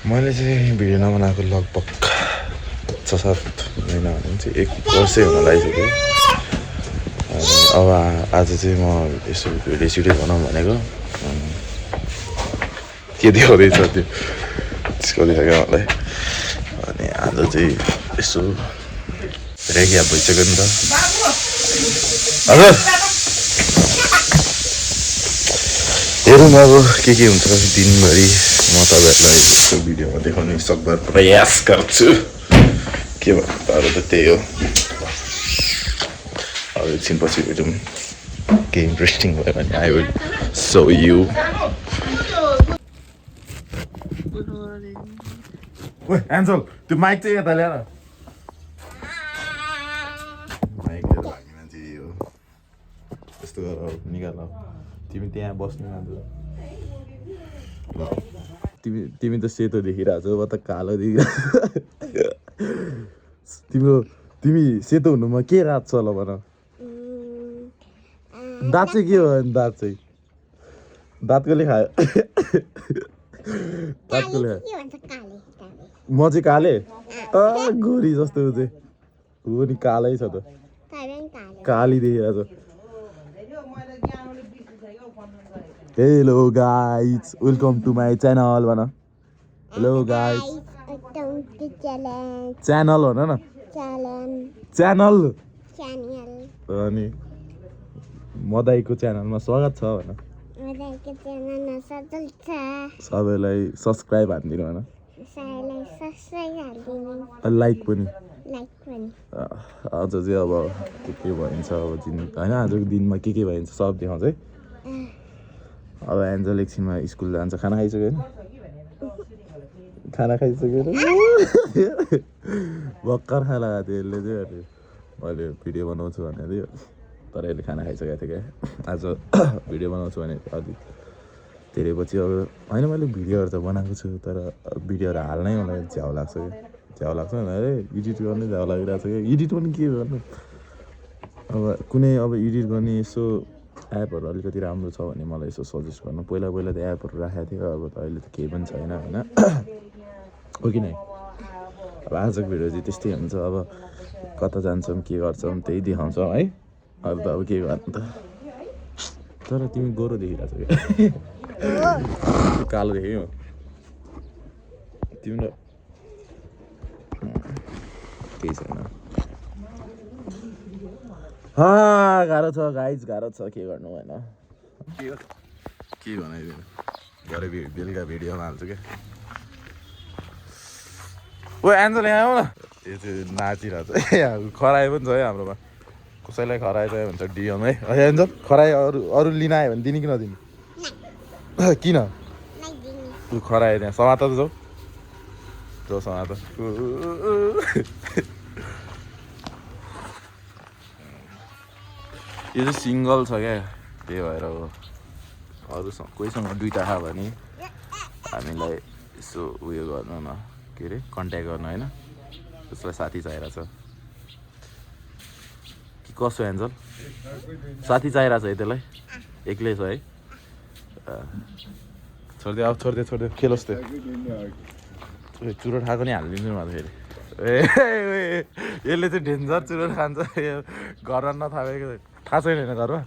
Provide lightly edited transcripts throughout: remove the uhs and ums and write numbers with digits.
मैले चाहिँ भिडियो नबनाएको लगभग 6-7 महिना भने चाहिँ 1 वर्षै हुन लागिसक्यो। अनि अब आज चाहिँ म यसो भिडियो सिडियो बनाउँ भनेको। के देखाउँदैछ त्यो त्यसको देखाएको मलाई। अनि आज चाहिँ यसो धेरै ग्याप भइसक्यो नि त। हजुर हेरौँ अब के हुन्छ दिनभरि। म तपाईँहरूलाई यसो भिडियोमा देखाउने सकभर प्रयास गर्छु। के भन्नु अरू त त्यही हो। अब एकछिनपछि हेरौँ के इन्ट्रेस्टिङ भयो भने आई विल सो यु। ओए एन्जल त्यो माइक चाहिँ यता ल्याएर। माइक लिएर भाग्ने मान्छे हो यस्तो गर निकाल। तिमी त्यहाँ बस्नु मान्छे ल। तिमी त सेतो देखिरहेको छौ म त कालो देखिरहेको। तिमी सेतो हुनुमा के रात छ होला भन। दाँत चाहिँ के हो अनि दाँत चाहिँ दाँतकोले खायो। दाँतकोले खायो म चाहिँ काले गोरी जस्तो ऊ चाहिँ हो नि कालै छ त काली देखिरहेको छ। Hello guys welcome to my channel भन। हेलो गाइज च्यानल भन न च्यानल। अनि मदाईको च्यानलमा स्वागत छ भन। सबैलाई सब्सक्राइब हानिदिनु भन। लाइक पनि। आज चाहिँ अब के भइन्छ अब दिन होइन आजको दिनमा के भइन्छ सब देखाउँछ है। अब एन्जल एकछिनमा स्कुल जान्छ। खाना खाइसक्यो होइन? खाना खाइसक्यो भर्खर खाना खाएको थियो यसले चाहिँ। अनि मैले भिडियो बनाउँछु भनेको थियो तर यसले खाना खाइसकेको थियो क्या। आज भिडियो बनाउँछु भने अलिक धेरै पछि अब होइन मैले भिडियोहरू त बनाएको छु तर भिडियोहरू हाल्नै मलाई झ्याउ लाग्छ क्या। झ्याउ लाग्छ अरे एडिट गर्नै झ्याउ लागिरहेको छ क्या। एडिट पनि के गर्नु अब कुनै अब एडिट गर्ने यसो एपहरू अलिकति राम्रो छ भने मलाई यसो सजेस्ट गर्नु। पहिला त एपहरू राखेको थियो अब त अहिले त केही पनि छैन होइन हो कि नै। अब आजको भिडियो चाहिँ त्यस्तै हुन्छ। अब कता जान्छौँ के गर्छौँ त्यही देखाउँछौँ है। अरू त अब के गर्नु त। तर तिमी गोरो देखिरहेको छ क्या कालो देख्यो तिम्रो केही छैन। गाह्रो छ गाइज गाह्रो छ के गर्नु होइन। के बनाइदिनु भरे बेलुका भिडियोमा हाल्छु क्या। ओ एन्जल यहाँ आऊ न। यो चाहिँ नाचिरहेको छ खरायो पनि छ है हाम्रोमा। कसैलाई खरायो चाहियो भन्छ डिएम है। एन्जल खरायो अरू लिन आयो भने दिने कि नदिने? किन खरायो त्यहाँ समात त जाऊ समात। यो चाहिँ सिङ्गल छ क्या त्यही भएर हो। अरूसँग कोहीसँग दुइटा छ भने हामीलाई यसो उयो गर्नु न के अरे कन्ट्याक्ट गर्नु होइन। उसलाई साथी चाहिरहेछ कि कसो एन्जल? साथी चाहिरहेछ है त्यसलाई एक्लै छ है। छोडिदियो अब छोडिदियो खेलोस् त्यो। चुरोट खाएको नि हालिदिन्छु म त फेरि। यसले चाहिँ डेन्जर चुरोट खान्छ। घरमा नथापेको थाहा छैन होइन घरमा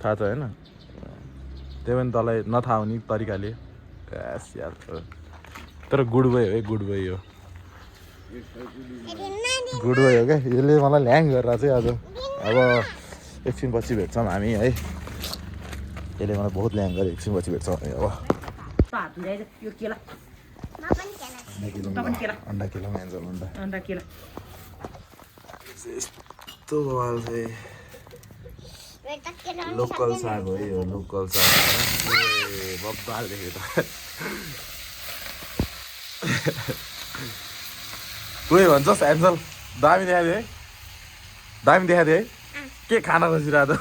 थाहा छ होइन। त्यही पनि तँलाई नथाहा हुने तरिकाले यार। तर गुड बोय हो है गुड बोय हो गुड बोय हो क्या। यसले मलाई ल्याङ गरेर चाहिँ आज अब एकछिन पछि भेट्छौँ हामी है। यसले मलाई बहुत ल्याङ गऱ्यो एकछिन पछि भेट्छौँ हामी। अब अन्डा किलो एन्जल अन्डा किलो यस्तो बवाल चाहिँ लोकल साग हो यो लोकल साग बब्बाल देख्यो त। कोही भन्छस् एन्जल दामी देखाएको थियो है दामी देखाएको थियो है। के खाना खोजिरहेको त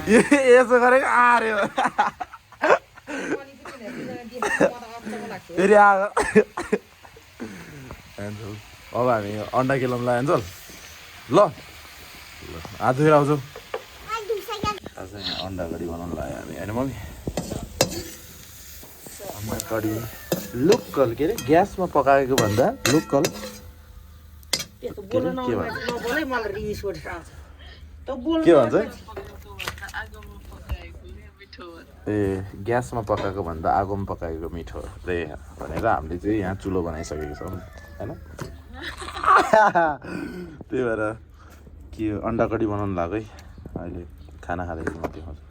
यसो गरेको आर्यो फेरि आयो एन्जल। अब हामी अन्डा किलोमा ल एन्जल ल आज फेरि आउँछौँ। आज यहाँ अन्डा करी बनाउनु लाग्यो हामी होइन मम्मी। कडी लोकल के अरे ग्यासमा पकाएको भन्दा लोकल के भन्छ ए ग्यासमा पकाएको भन्दा आगोमा पकाएको मिठो रे भनेर हामीले चाहिँ यहाँ चुलो बनाइसकेको छौँ होइन त्यही भएर के अन्डा कडी बनाउनु लाग्यो है अहिले खाना खाँदाखेरि म देखाउँछु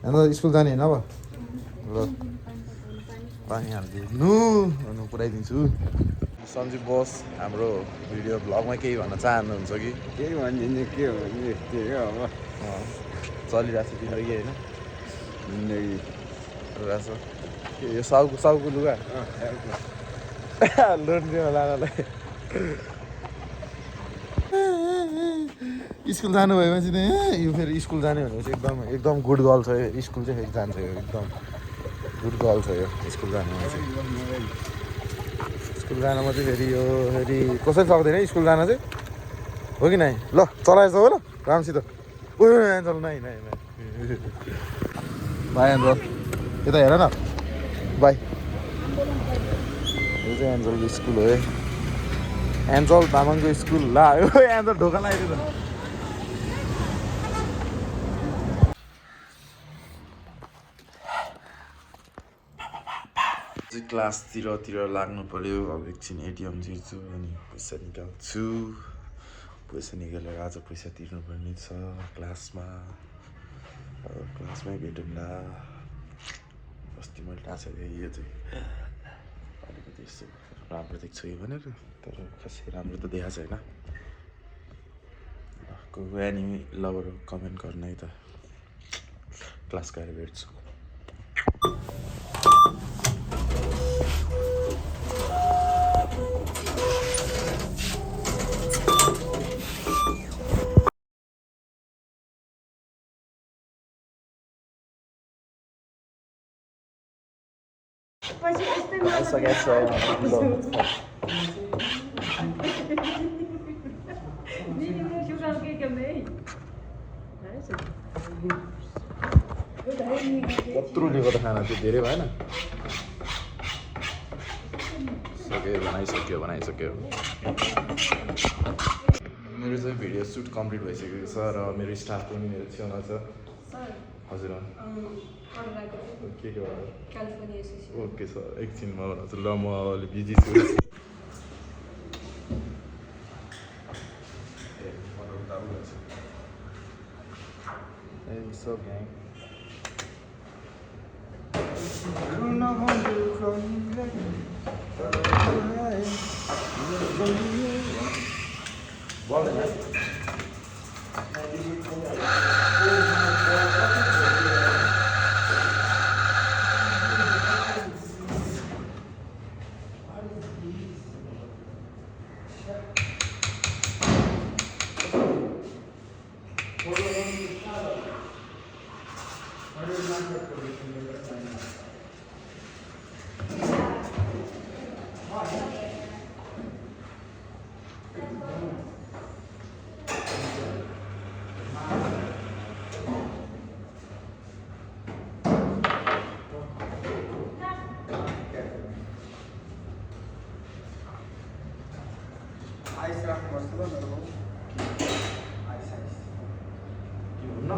अन्त स्कुल जाने होइन अब ल पानी हालिदिनु अनि पुऱ्याइदिन्छु सञ्जीव बोस हाम्रो भिडियो भ्लगमा केही भन्न चाहनुहुन्छ कि केही भनिदिनु के भन्नु यस्तै हो अब चलिरहेको छ तिम्रो कि होइन जिन्दगी रहेछ के यो साउको लुगा लोन दिनु लानालाई स्कुल जानु भएपछि त यो फेरि स्कुल जाने भनेपछि एकदम गुड गर्ल छ यो स्कुल चाहिँ फेरि जान्छ यो एकदम गुड गर्ल छ यो स्कुल जानुमा चाहिँ स्कुल जानुमा चाहिँ फेरि यो फेरि कसैले सक्दैन स्कुल जान चाहिँ हो कि नै ल चलाएछ हो ल रामसित ओ एन्जल नै बाई एन्जल यता हेर न बाई यो चाहिँ एन्जलको स्कुल हो है एन्जल तामाङको स्कुल ला यो एन्जल ढोका लगाइदियो त क्लासतिर लाग्नु पर्यो अब एकछिन एटिएम जिर्छु अनि पैसा निकाल्छु पैसा निकालेर आज पैसा तिर्नुपर्ने छ क्लासमा क्लासमै भेटौँला अस्ति मैले थाहा छैन यो चाहिँ अलिकति यस्तो राम्रो देख्छु कि भनेर तर खासै राम्रो त देखाएको छैन को एनिमी लभर कमेन्ट गर्न है त क्लास गएर भेट्छु Essa é só कत्रो लिएको त खाना त्यो धेरै भएन सक्यो बनाइसक्यो मेरो चाहिँ भिडियो सुट कम्प्लिट भइसकेको छ र मेरो स्टाफ पनि मेरो छेउमा छ हजुर के ओके सर एकछिन म भन्छु ल म अलि बिजी छु सब आइस राख्नुपर्छ ल मेरो आइस आइस के भन्नु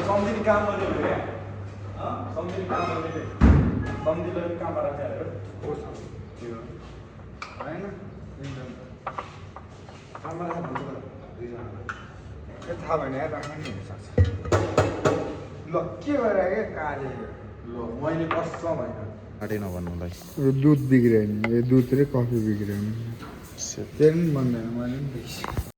सम्झिने काम गर्ने भयो क्या सम्झिने काम गर्ने सम्झिँदै काम राखेर त्यो होइन काममा राख्नु दुईजना थाहा भएन यार राख्न नि हुनसक्छ ल के भएर क्या काले ल मैले कसम होइन आँटै नभन्नुलाई यो दुध बिग्रियो नि यो दुध र कफी बिग्रियो नि त्यो पनि भन्दैन मैले पनि देखिसकेँ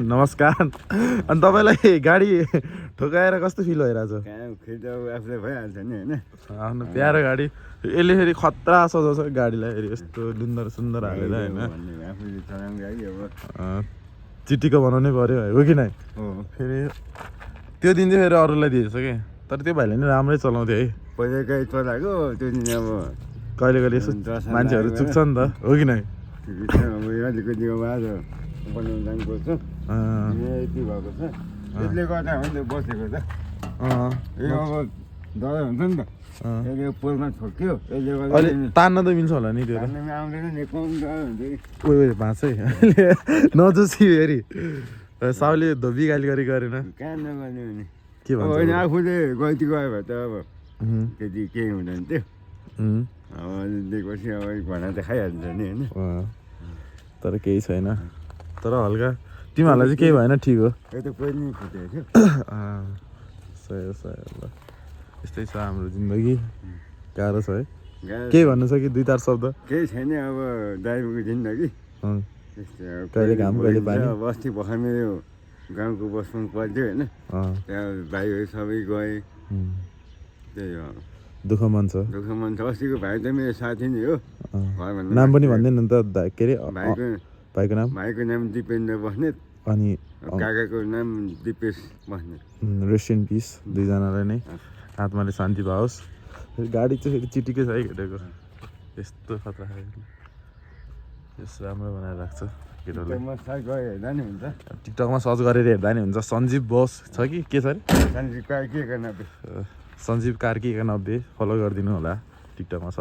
नमस्कार अनि तपाईँलाई गाडी ठोकाएर कस्तो फिल भइरहेछ आफूलाई भइहाल्छ नि होइन आफ्नो प्यारो गाडी यसले फेरि खतरा सजाउँछ गाडीलाई फेरि यस्तो सुन्दर सुन्दर हालेर होइन आफूले चलाउने गाडी अब चिटीको बनाउनै पर्यो हो कि नै फेरि त्यो दिन चाहिँ फेरि अरूलाई दिएछ कि तर त्यो भाइले नि राम्रै चलाउँथ्यो है पहिला गाडी चलाएको त्यो दिन अब कहिले कहिले यसो मान्छेहरू चुक्छ नि त हो कि नै अलिकति अब आज बनाउनु जानुपर्छ यति भएको छ यसले गर्दा हो नि बसेको त यो अब डर हुन्छ नि त यसले पोलमा ठोक्यो यसले गर्दा अहिले तान्न त मिल्छ होला नि त्यो आउँदैन नि कम डर हुन्छ ओ भाँचै अहिले नजोसी फेरि साउले धोबी गाली गरेन कहाँ नगर्ने भने के भन्छ होइन आफूले गल्ती गयो भने त अब त्यति केही हुँदैन थियो अब दिएपछि अब भना त खाइहाल्छ नि होइन तर केही छैन तर हल्का तिमीहरूलाई चाहिँ केही भएन ठिक हो यो त कोही नि फुटेको थियो सही हो सही हो ल यस्तै छ हाम्रो जिन्दगी गाह्रो छ है केही भन्नु छ कि 2-4 शब्द केही छैन अब ड्राइभरको जिन्दगी कहिले घाम कहिले पानी बस्ती बखामे यो गाउँको बस्नु पर्थ्यो होइन त्यहाँ भाइहरू सबै गए त्यही हो दुःख मन छ अस्तिको भाइ त मेरो साथी नै हो नाम पनि भन्दैन नि त के अरे भाइको नाम दिपेन्द्र बस्नेत अनि काकाको नाम Dipesh Basnet rest in peace दुईजनालाई नै आत्माले शान्ति पाओस् फेरि गाडी चाहिँ फेरि चिटिकै छ है केटाको यस्तो खतरा यस राम्रो बनाएर राख्छ केटाहरूले टिकटकमा सर्च गरेर हेर्दा नि हुन्छ सञ्जीव बोस छ कि के छ अरे सञ्जीव कार्की 91 फलो गरिदिनु होला टिकटकमा